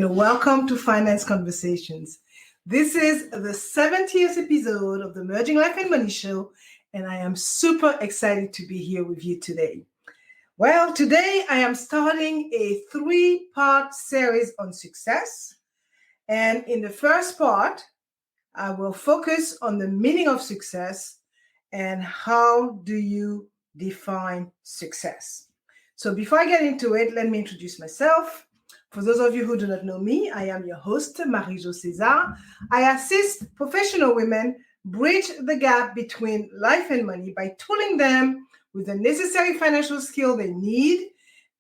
and welcome to Finance Conversations. This is the 70th episode of the Merging Life and Money Show, and I am super excited to be here with you today. Well, today I am starting a 3-part series on success, and in the first part, I will focus on the meaning of success and how do you define success. So before I get into it, let me introduce myself. For those of you who do not know me, I am your host, Marie-Jo César. I assist professional women bridge the gap between life and money by tooling them with the necessary financial skill they need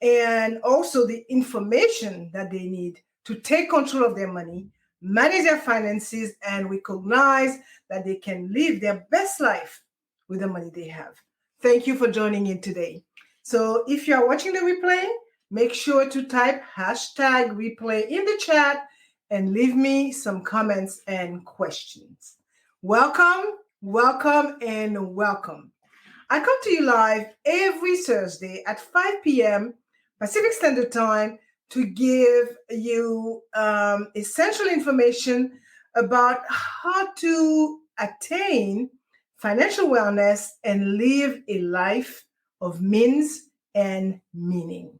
and also the information that they need to take control of their money, manage their finances, and recognize that they can live their best life with the money they have. Thank you for joining in today. So if you are watching the replay, make sure to type #replay in the chat and leave me some comments and questions. Welcome, and welcome. I come to you live every Thursday at 5 p.m. Pacific Standard Time to give you essential information about how to attain financial wellness and live a life of means and meaning.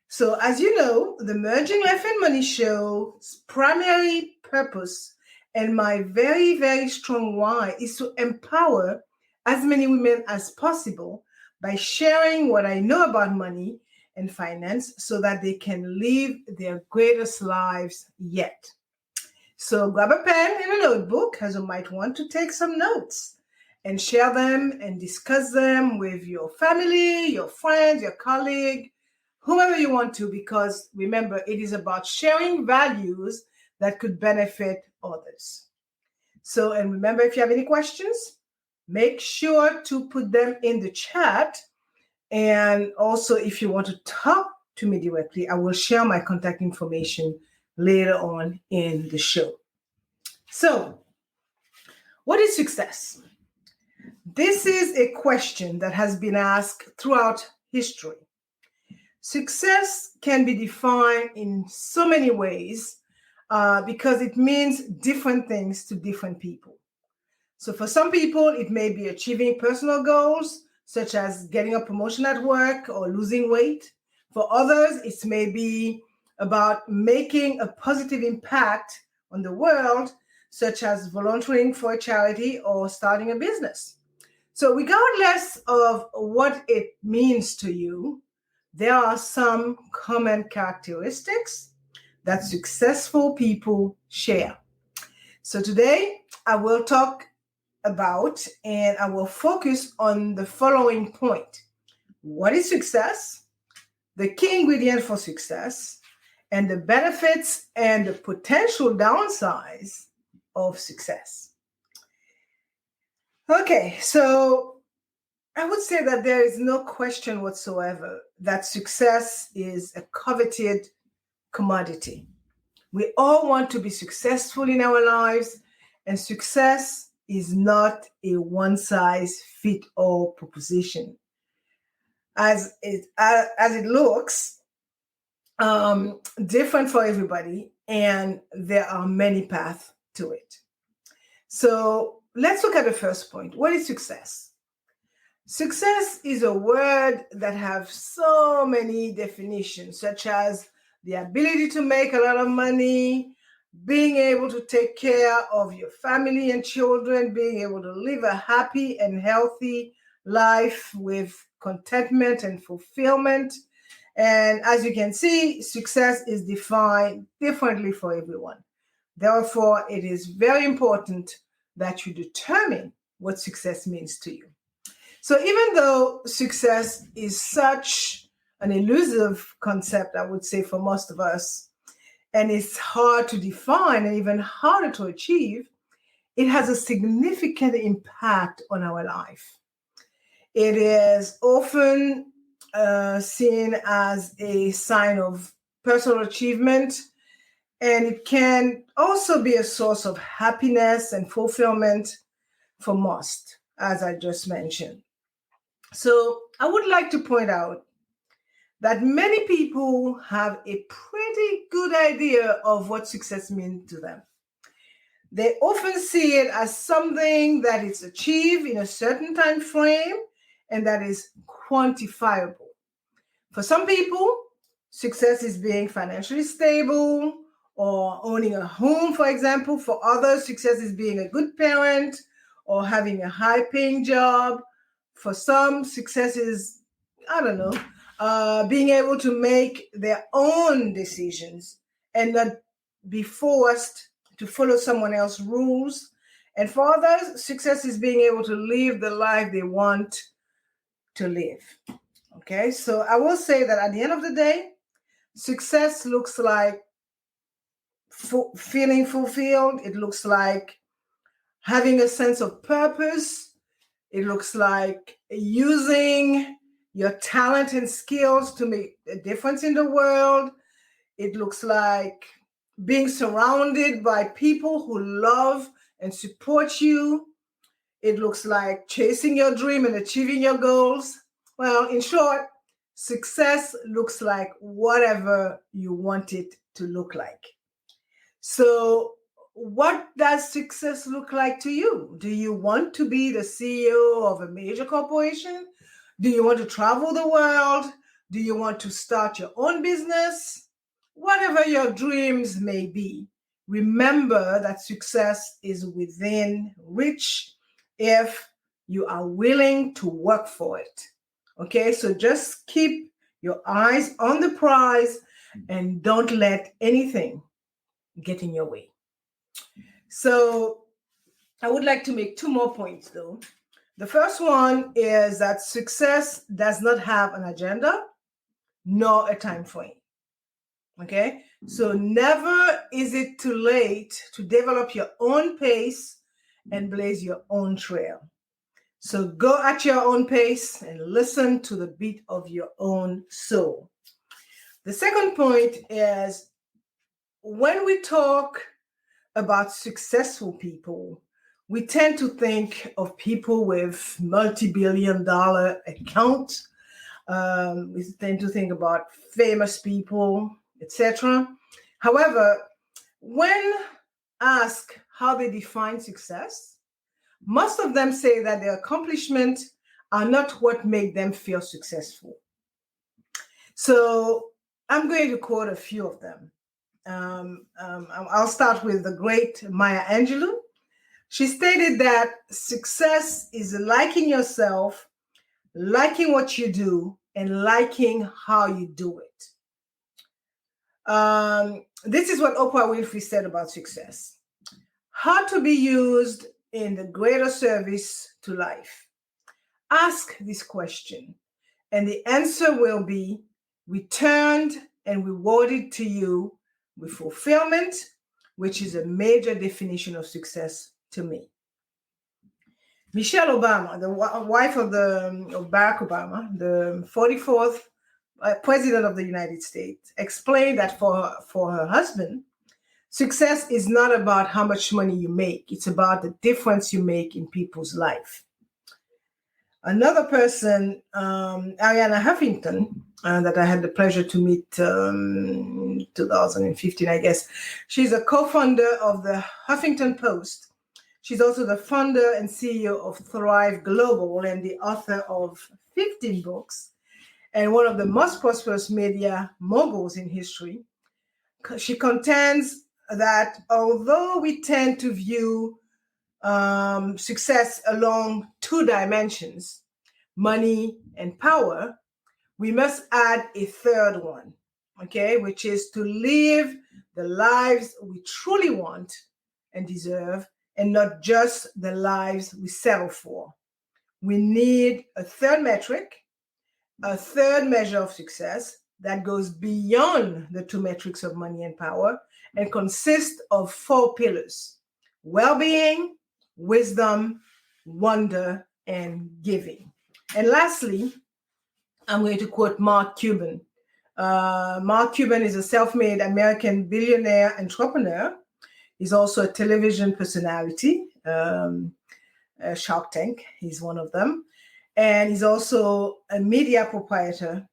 So as you know, the Merging Life and Money Show's primary purpose and my very, very strong why is to empower as many women as possible by sharing what I know about money and finance so that they can live their greatest lives yet. So grab a pen and a notebook as you might want to take some notes and share them and discuss them with your family, your friends, your colleague, whoever you want to, because remember, it is about sharing values that could benefit others. So, and remember, if you have any questions, make sure to put them in the chat. And also, if you want to talk to me directly, I will share my contact information later on in the show. So, what is success? This is a question that has been asked throughout history. Success can be defined in so many ways because it means different things to different people. So for some people, it may be achieving personal goals, such as getting a promotion at work or losing weight. For others, it may be about making a positive impact on the world, such as volunteering for a charity or starting a business. So regardless of what it means to you, there are some common characteristics that successful people share. So today I will talk about and I will focus on the following point. What is success? The key ingredient for success and the benefits and the potential downsides of success. Okay, so I would say that there is no question whatsoever that success is a coveted commodity. We all want to be successful in our lives, and success is not a one-size-fits-all proposition. As it looks, different for everybody, and there are many paths to it. So let's look at the first point. What is success? Success is a word that has so many definitions, such as the ability to make a lot of money, being able to take care of your family and children, being able to live a happy and healthy life with contentment and fulfillment. And as you can see, success is defined differently for everyone. Therefore, it is very important that you determine what success means to you. So even though success is such an elusive concept, I would say for most of us, and it's hard to define and even harder to achieve, it has a significant impact on our life. It is often seen as a sign of personal achievement, and it can also be a source of happiness and fulfillment for most, as I just mentioned. So I would like to point out that many people have a pretty good idea of what success means to them. They often see it as something that is achieved in a certain time frame and that is quantifiable. For some people, success is being financially stable or owning a home, for example. For others, success is being a good parent or having a high-paying job. For some, success is, I don't know, being able to make their own decisions and not be forced to follow someone else's rules. And for others, success is being able to live the life they want to live. Okay, so I will say that at the end of the day, success looks like feeling fulfilled. It looks like having a sense of purpose. It looks like using your talent and skills to make a difference in the world. It looks like being surrounded by people who love and support you. It looks like chasing your dream and achieving your goals. Well, in short, success looks like whatever you want it to look like. So, what does success look like to you? Do you want to be the CEO of a major corporation? Do you want to travel the world? Do you want to start your own business? Whatever your dreams may be, remember that success is within reach if you are willing to work for it. Okay, so just keep your eyes on the prize and don't let anything get in your way. So I would like to make two more points though. The first one is that success does not have an agenda nor a time frame. Okay, so never is it too late to develop your own pace and blaze your own trail. So go at your own pace and listen to the beat of your own soul. The second point is when we talk about successful people, we tend to think of people with multi-billion-dollar accounts. We tend to think about famous people, etc. However, when asked how they define success, most of them say that their accomplishments are not what make them feel successful. So I'm going to quote a few of them. I'll start with the great Maya Angelou. She stated that success is liking yourself, liking what you do, and liking how you do it. This is what Oprah Winfrey said about success. How to be used in the greater service to life. Ask this question, and the answer will be returned and rewarded to you with fulfillment, which is a major definition of success to me. Michelle Obama, the wife of Barack Obama, the 44th president of the United States, explained that for her husband, success is not about how much money you make. It's about the difference you make in people's life. Another person, Arianna Huffington, that I had the pleasure to meet 2015, I guess. She's a co-founder of the Huffington Post. She's also the founder and CEO of Thrive Global and the author of 15 books and one of the most prosperous media moguls in history. She contends that although we tend to view success along two dimensions, money and power, we must add a third one, okay, which is to live the lives we truly want and deserve, and not just the lives we settle for. We need a third metric, a third measure of success that goes beyond the two metrics of money and power and consists of four pillars: well-being, wisdom, wonder, and giving. And lastly, I'm going to quote Mark Cuban. Mark Cuban is a self-made American billionaire entrepreneur. He's also a television personality, Shark Tank, he's one of them. And he's also a media proprietor.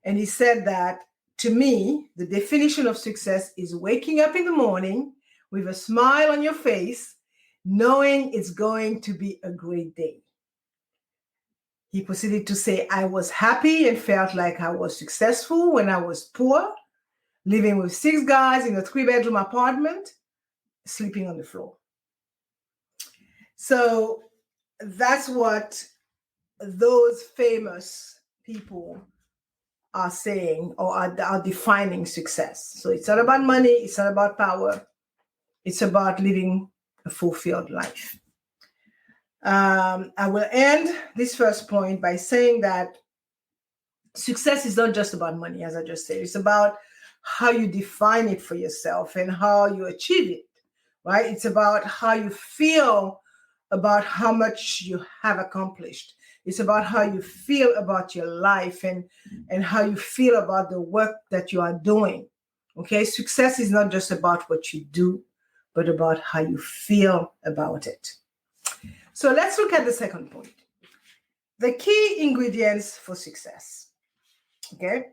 And he said that, to me, the definition of success is waking up in the morning with a smile on your face, knowing it's going to be a great day. He proceeded to say, I was happy and felt like I was successful when I was poor, living with 6 guys in a 3-bedroom apartment, sleeping on the floor. So that's what those famous people are saying, or are defining success. So it's not about money, it's not about power, it's about living a fulfilled life. I will end this first point by saying that success is not just about money, as I just said. It's about how you define it for yourself and how you achieve it, right? It's about how you feel about how much you have accomplished. It's about how you feel about your life and how you feel about the work that you are doing. Okay, success is not just about what you do, but about how you feel about it. So let's look at the second point. The key ingredients for success. Okay,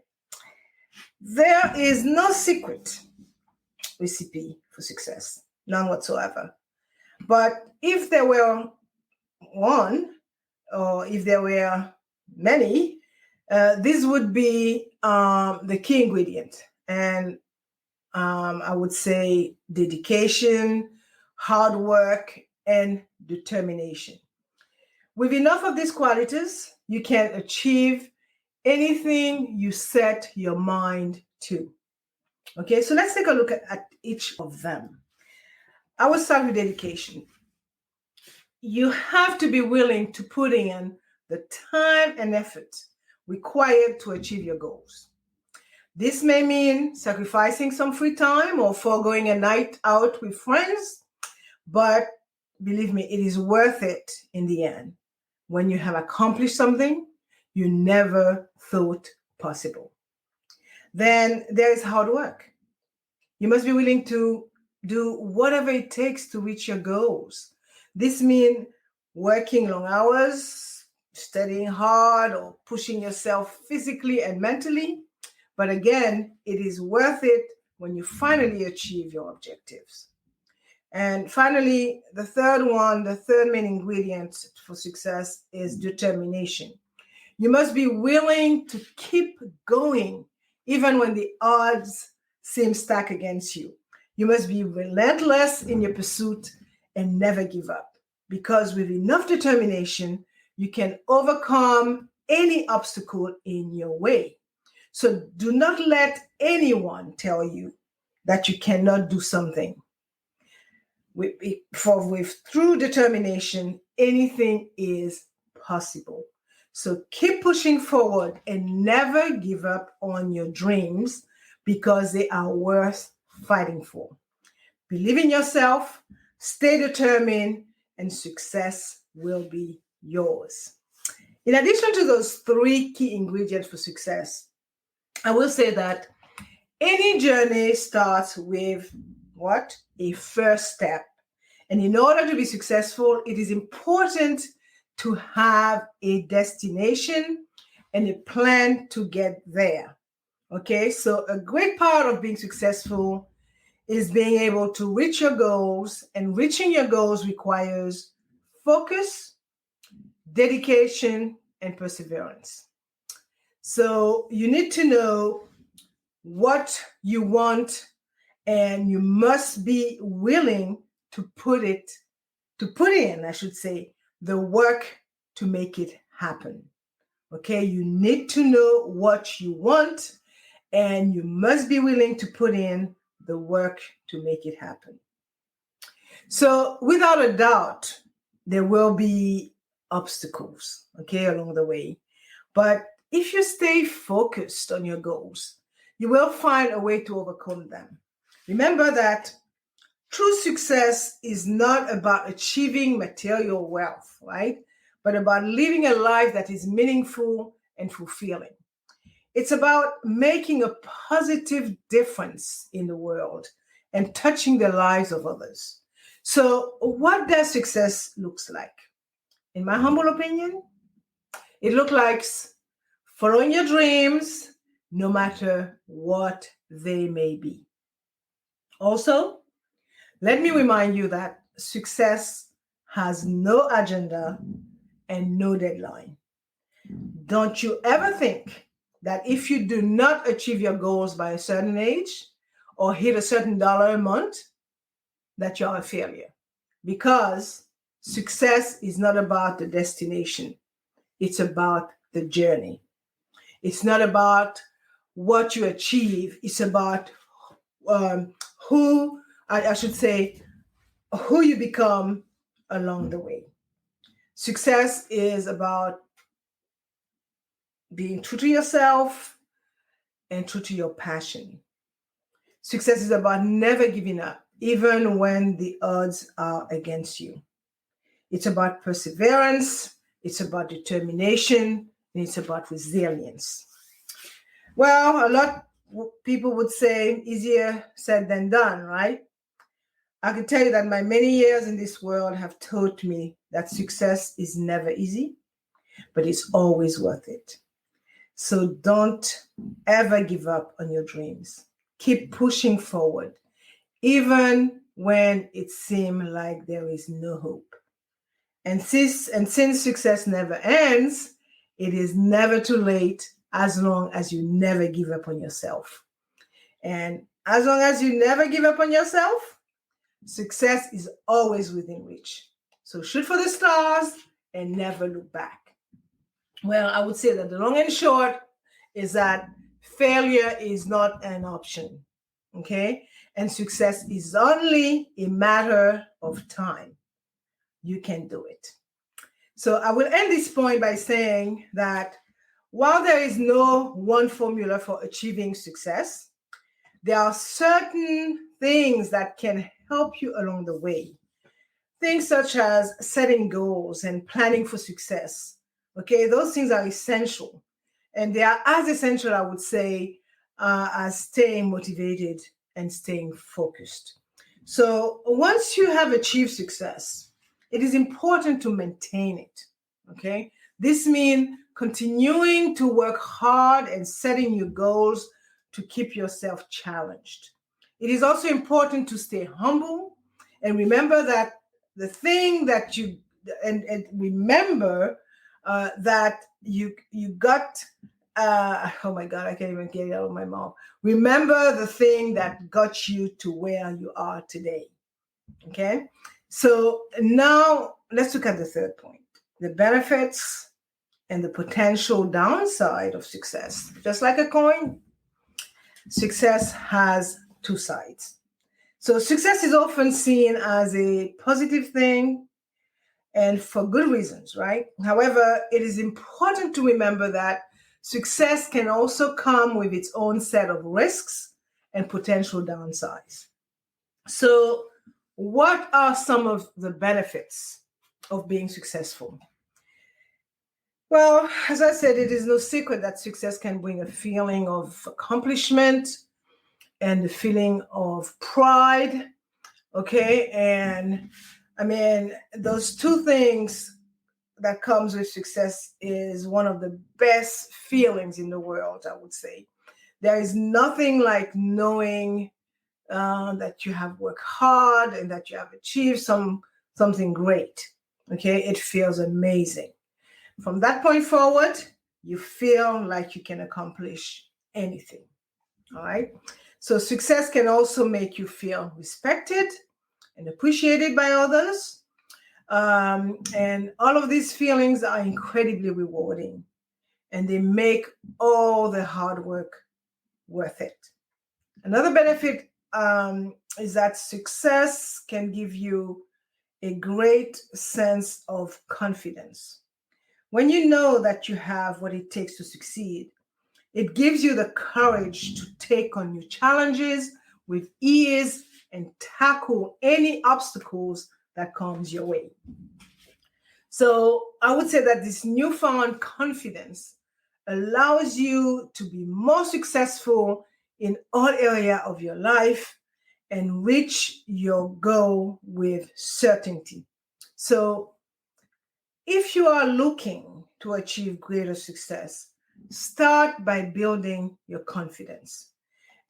there is no secret recipe for success, none whatsoever. But if there were one, or if there were many, this would be the key ingredient. And I would say dedication, hard work, and determination. With enough of these qualities, you can achieve anything you set your mind to. Okay, so let's take a look at each of them. I will start with dedication. You have to be willing to put in the time and effort required to achieve your goals. This may mean sacrificing some free time or foregoing a night out with friends, but believe me, it is worth it in the end when you have accomplished something you never thought possible. Then there is hard work. You must be willing to do whatever it takes to reach your goals. This means working long hours, studying hard, or pushing yourself physically and mentally. But again, it is worth it when you finally achieve your objectives. And finally, the third main ingredient for success is determination. You must be willing to keep going even when the odds seem stacked against you. You must be relentless in your pursuit and never give up, because with enough determination, you can overcome any obstacle in your way. So do not let anyone tell you that you cannot do something. With true determination, anything is possible. So keep pushing forward and never give up on your dreams, because they are worth fighting for. Believe in yourself, stay determined, and success will be yours. In addition to those 3 key ingredients for success, I will say that any journey starts with what? A first step. And in order to be successful, it is important to have a destination and a plan to get there. Okay, so a great part of being successful is being able to reach your goals, and reaching your goals requires focus, dedication, and perseverance. So you need to know what you want, and you must be willing to put in the work to make it happen. Okay, you need to know what you want, and you must be willing to put in the work to make it happen. So without a doubt, there will be obstacles, okay, along the way. But if you stay focused on your goals, you will find a way to overcome them. Remember that true success is not about achieving material wealth, right? But about living a life that is meaningful and fulfilling. It's about making a positive difference in the world and touching the lives of others. So what does success looks like? In my humble opinion, it looks like following your dreams, no matter what they may be. Also, let me remind you that success has no agenda and no deadline. Don't you ever think that if you do not achieve your goals by a certain age or hit a certain dollar amount, that you're a failure. Because success is not about the destination, it's about the journey. It's not about what you achieve, it's about who, I should say, who you become along the way. Success is about being true to yourself and true to your passion. Success is about never giving up, even when the odds are against you. It's about perseverance, it's about determination, and it's about resilience. Well, a lot of people would say easier said than done, right? I can tell you that my many years in this world have taught me that success is never easy, but it's always worth it. So don't ever give up on your dreams. Keep pushing forward, even when it seems like there is no hope. And since success never ends, it is never too late as long as you never give up on yourself. And as long as you never give up on yourself, success is always within reach. So shoot for the stars and never look back. Well, I would say that the long and short is that failure is not an option, okay? And success is only a matter of time. You can do it. So I will end this point by saying that while there is no one formula for achieving success, there are certain things that can help you along the way. Things such as setting goals and planning for success. Okay, those things are essential. And they are as essential, I would say, as staying motivated and staying focused. So once you have achieved success, it is important to maintain it. Okay, this means continuing to work hard and setting your goals to keep yourself challenged. It is also important to stay humble and remember that the thing that you and remember that you got. Oh my God, I can't even get it out of my mouth. Remember the thing that got you to where you are today. Okay, so now let's look at the third point: the benefits and the potential downside of success. Just like a coin, success has two sides. So success is often seen as a positive thing and for good reasons, right? However, it is important to remember that success can also come with its own set of risks and potential downsides. So, what are some of the benefits of being successful? Well, as I said, it is no secret that success can bring a feeling of accomplishment and a feeling of pride. Okay. And I mean, those two things that comes with success is one of the best feelings in the world, I would say. There is nothing like knowing that you have worked hard and that you have achieved something great. Okay. It feels amazing. From that point forward, you feel like you can accomplish anything. All right. So success can also make you feel respected and appreciated by others. And all of these feelings are incredibly rewarding and they make all the hard work worth it. Another benefit is that success can give you a great sense of confidence. When you know that you have what it takes to succeed, it gives you the courage to take on new challenges with ease and tackle any obstacles that comes your way. So I would say that this newfound confidence allows you to be more successful in all areas of your life and reach your goal with certainty. So if you are looking to achieve greater success, Start by building your confidence.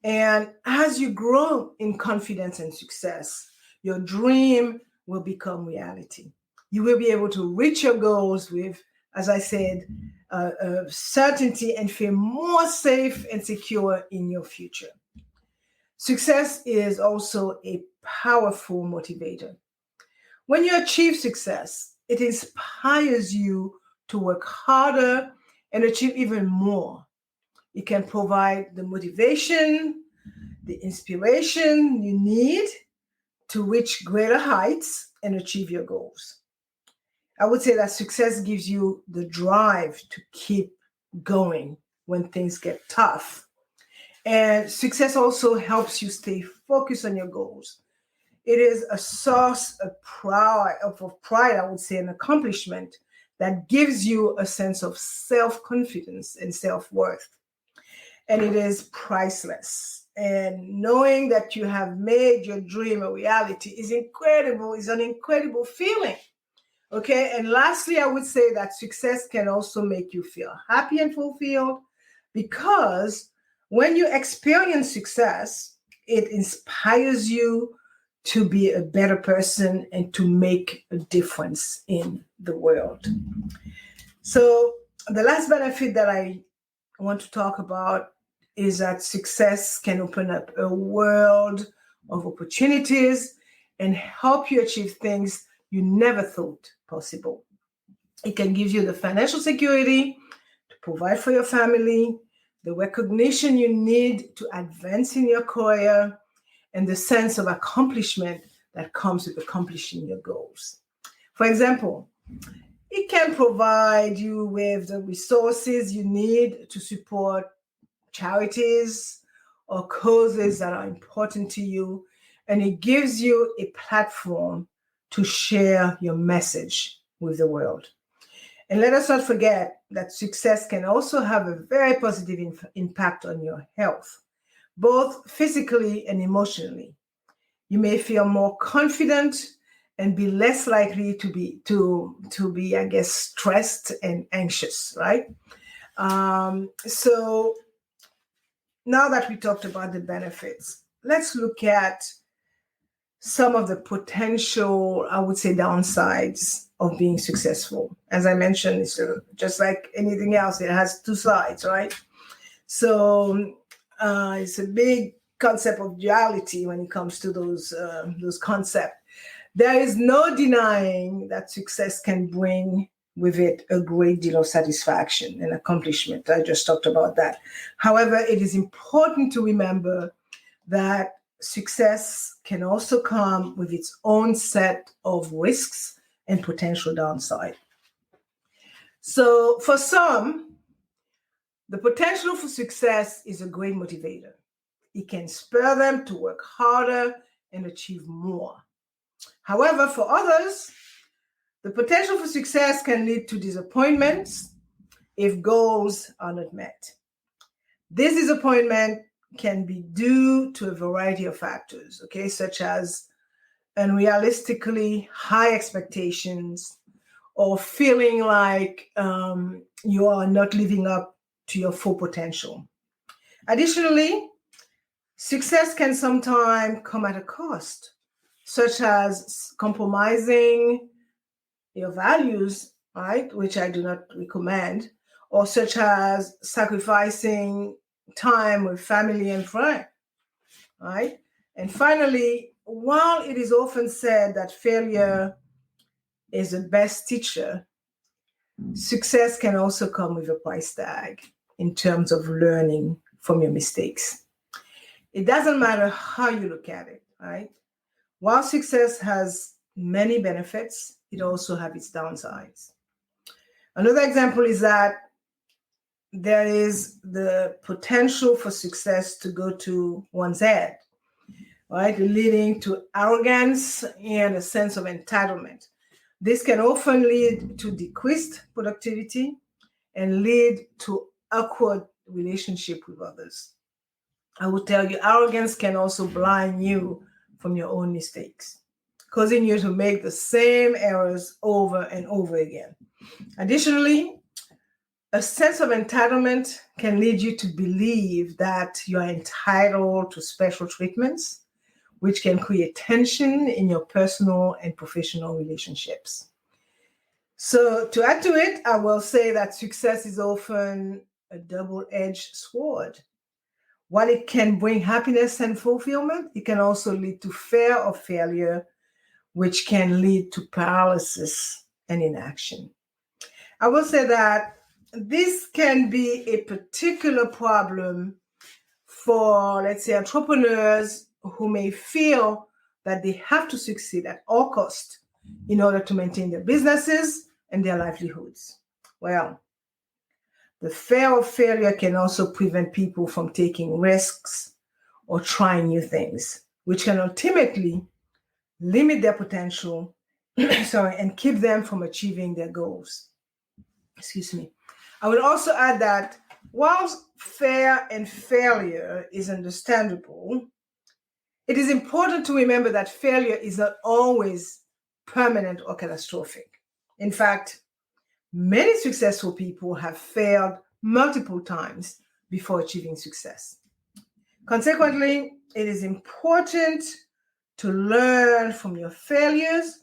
And as you grow in confidence and success, your dream will become reality. You will be able to reach your goals with, as I said, certainty and feel more safe and secure in your future. Success is also a powerful motivator. When you achieve success, it inspires you to work harder and achieve even more. It can provide the motivation, the inspiration you need to reach greater heights and achieve your goals. I would say that success gives you the drive to keep going when things get tough. And success also helps you stay focused on your goals. It is a source of pride, I would say, an accomplishment that gives you a sense of self-confidence and self-worth. And it is priceless. And knowing that you have made your dream a reality is incredible, is an incredible feeling. Okay. And lastly, I would say that success can also make you feel happy and fulfilled because when you experience success, it inspires you to be a better person and to make a difference in the world. So, the last benefit that I want to talk about is that success can open up a world of opportunities and help you achieve things you never thought possible. It can give you the financial security to provide for your family, the recognition you need to advance in your career, and the sense of accomplishment that comes with accomplishing your goals. For example, it can provide you with the resources you need to support charities or causes that are important to you, and it gives you a platform to share your message with the world. And let us not forget that success can also have a very positive impact on your health, both physically and emotionally. You may feel more confident and be less likely to be, I guess, stressed and anxious, right? So now that we talked about the benefits, let's look at some of the potential, I would say, downsides of being successful. As I mentioned, it's just like anything else, it has two sides, right? So it's a big concept of duality when it comes to those concepts. There is no denying that success can bring with it a great deal of satisfaction and accomplishment. I just talked about that. However, it is important to remember that success can also come with its own set of risks and potential downside. So for some, the potential for success is a great motivator. It can spur them to work harder and achieve more. However, for others, the potential for success can lead to disappointments if goals are not met. This disappointment can be due to a variety of factors, okay, such as unrealistically high expectations or feeling like you are not living up to your full potential. Additionally, success can sometimes come at a cost, such as compromising your values, right, which I do not recommend, or such as sacrificing time with family and friends, right? And finally, while it is often said that failure is the best teacher, success can also come with a price tag in terms of learning from your mistakes. It doesn't matter how you look at it, right? While success has many benefits, it also has its downsides. Another example is that there is the potential for success to go to one's head, right? Leading to arrogance and a sense of entitlement. This can often lead to decreased productivity and lead to awkward relationship with others. I will tell you, arrogance can also blind you from your own mistakes, causing you to make the same errors over and over again. Additionally, A sense of entitlement can lead you to believe that you are entitled to special treatments, which can create tension in your personal and professional relationships. So, to add to it, I will say that success is often a double-edged sword. While it can bring happiness and fulfillment, it can also lead to fear of failure, which can lead to paralysis and inaction. I will say that this can be a particular problem for, let's say, entrepreneurs who may feel that they have to succeed at all costs in order to maintain their businesses and their livelihoods. Well, the fear of failure can also prevent people from taking risks or trying new things, which can ultimately limit their potential, and keep them from achieving their goals. Excuse me. I would also add that whilst fear and failure is understandable, it is important to remember that failure is not always permanent or catastrophic. In fact, many successful people have failed multiple times before achieving success. Consequently, it is important to learn from your failures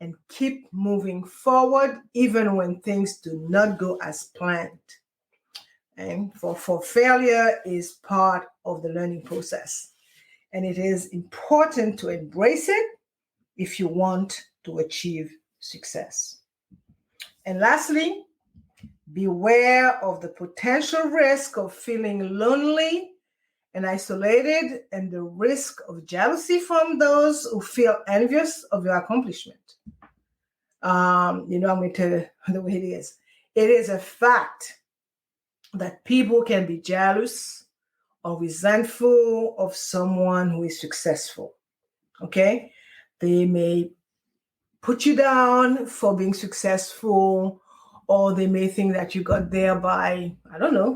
and keep moving forward even when things do not go as planned. And for failure is part of the learning process. And it is important to embrace it if you want to achieve success. And lastly, beware of the potential risk of feeling lonely and isolated, and the risk of jealousy from those who feel envious of your accomplishment. I'm going to tell you the way it is. It is a fact that people can be jealous or resentful of someone who is successful. Okay? They may put you down for being successful, or they may think that you got there by,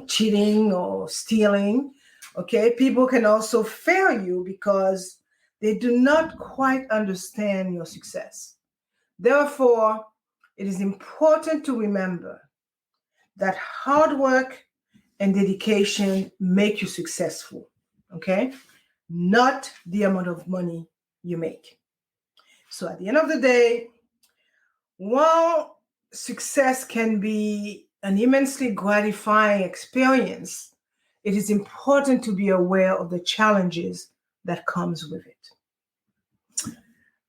cheating or stealing. Okay, people can also fail you because they do not quite understand your success. Therefore, it is important to remember that hard work and dedication make you successful, okay? Not the amount of money you make. So at the end of the day, while success can be an immensely gratifying experience, it is important to be aware of the challenges that comes with it.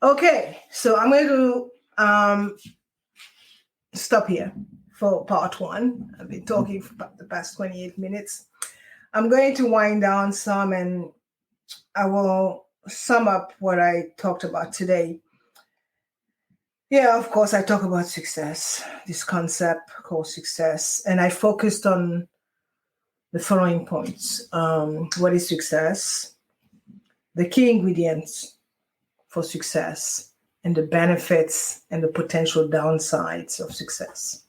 Okay, so I'm going to stop here for part one. I've been talking for the past 28 minutes. I'm going to wind down some, and I will sum up what I talked about today. Yeah, of course, I talk about success, this concept called success, and I focused on the following points. What is success? The key ingredients for success, and the benefits and the potential downsides of success.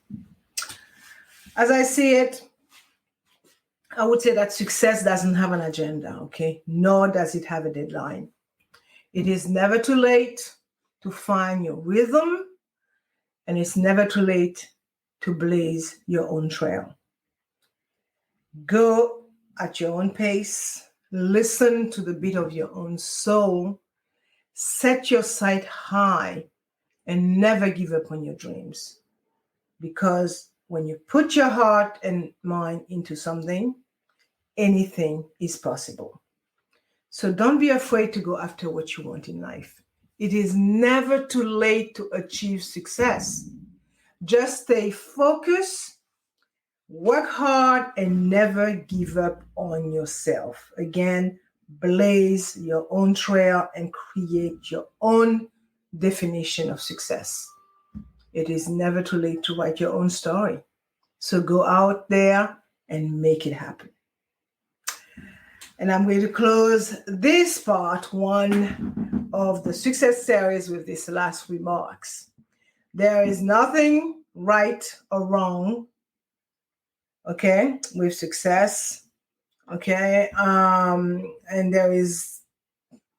As I see it, I would say that success doesn't have an agenda, okay? Nor does it have a deadline. It is never too late to find your rhythm, and it's never too late to blaze your own trail. Go at your own pace, listen to the beat of your own soul, set your sight high, and never give up on your dreams. Because when you put your heart and mind into something, anything is possible. So don't be afraid to go after what you want in life. It is never too late to achieve success. Just stay focused, work hard, and never give up on yourself. Again, blaze your own trail and create your own definition of success. It is never too late to write your own story. So go out there and make it happen. And I'm going to close this part one of the success series with these last remarks. There is nothing right or wrong, okay, with success, okay? And there is,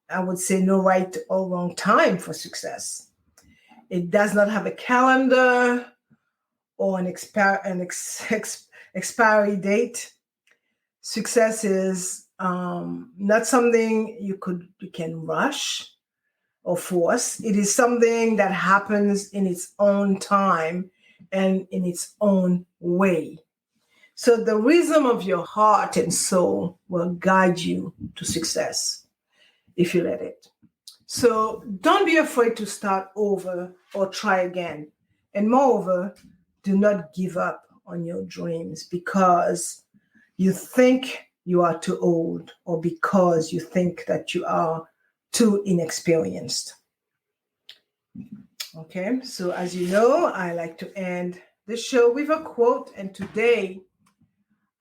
I would say, no right or wrong time for success. It does not have a calendar or an expiry date. Success is not something you can rush or force. It is something that happens in its own time and in its own way. So the rhythm of your heart and soul will guide you to success if you let it. So don't be afraid to start over or try again. And moreover, do not give up on your dreams because you think you are too old or because you think that you are too inexperienced. Okay, so as you know, I like to end the show with a quote, and today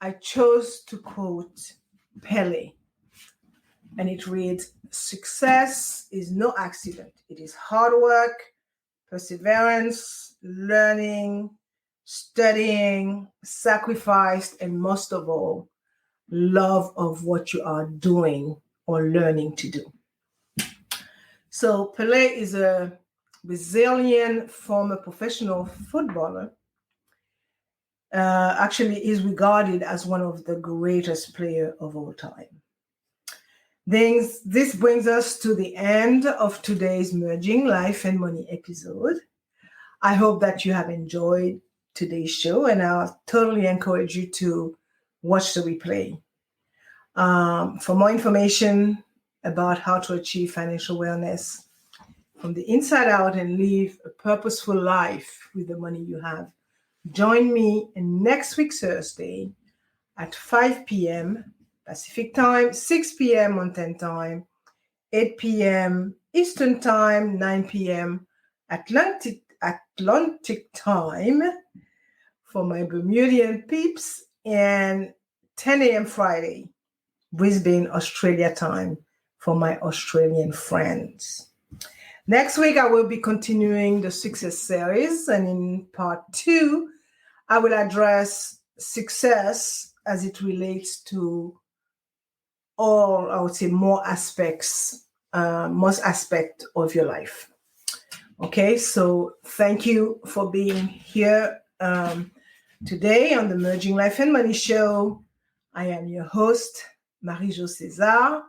I chose to quote Pele, and it reads, "Success is no accident. It is hard work, perseverance, learning, studying, sacrifice, and most of all, love of what you are doing or learning to do." So Pele is a Brazilian former professional footballer. Actually is regarded as one of the greatest players of all time. This brings us to the end of today's Merging Life and Money episode. I hope that you have enjoyed today's show, and I'll totally encourage you to watch the replay. For more information about how to achieve financial wellness from the inside out and live a purposeful life with the money you have, join me next week, Thursday at 5 p.m. Pacific time, 6 p.m. Mountain time, 8 p.m. Eastern time, 9 p.m. Atlantic time for my Bermudian peeps, and 10 a.m. Friday, Brisbane, Australia time for my Australian friends. Next week, I will be continuing the success series, and in part 2, I will address success as it relates to all, I would say, most aspects of your life. Okay, so thank you for being here today on the Merging Life and Money Show. I am your host, Marie-Jo César.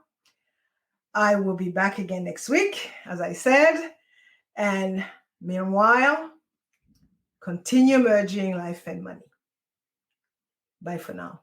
I will be back again next week, as I said. And meanwhile, continue merging life and money. Bye for now.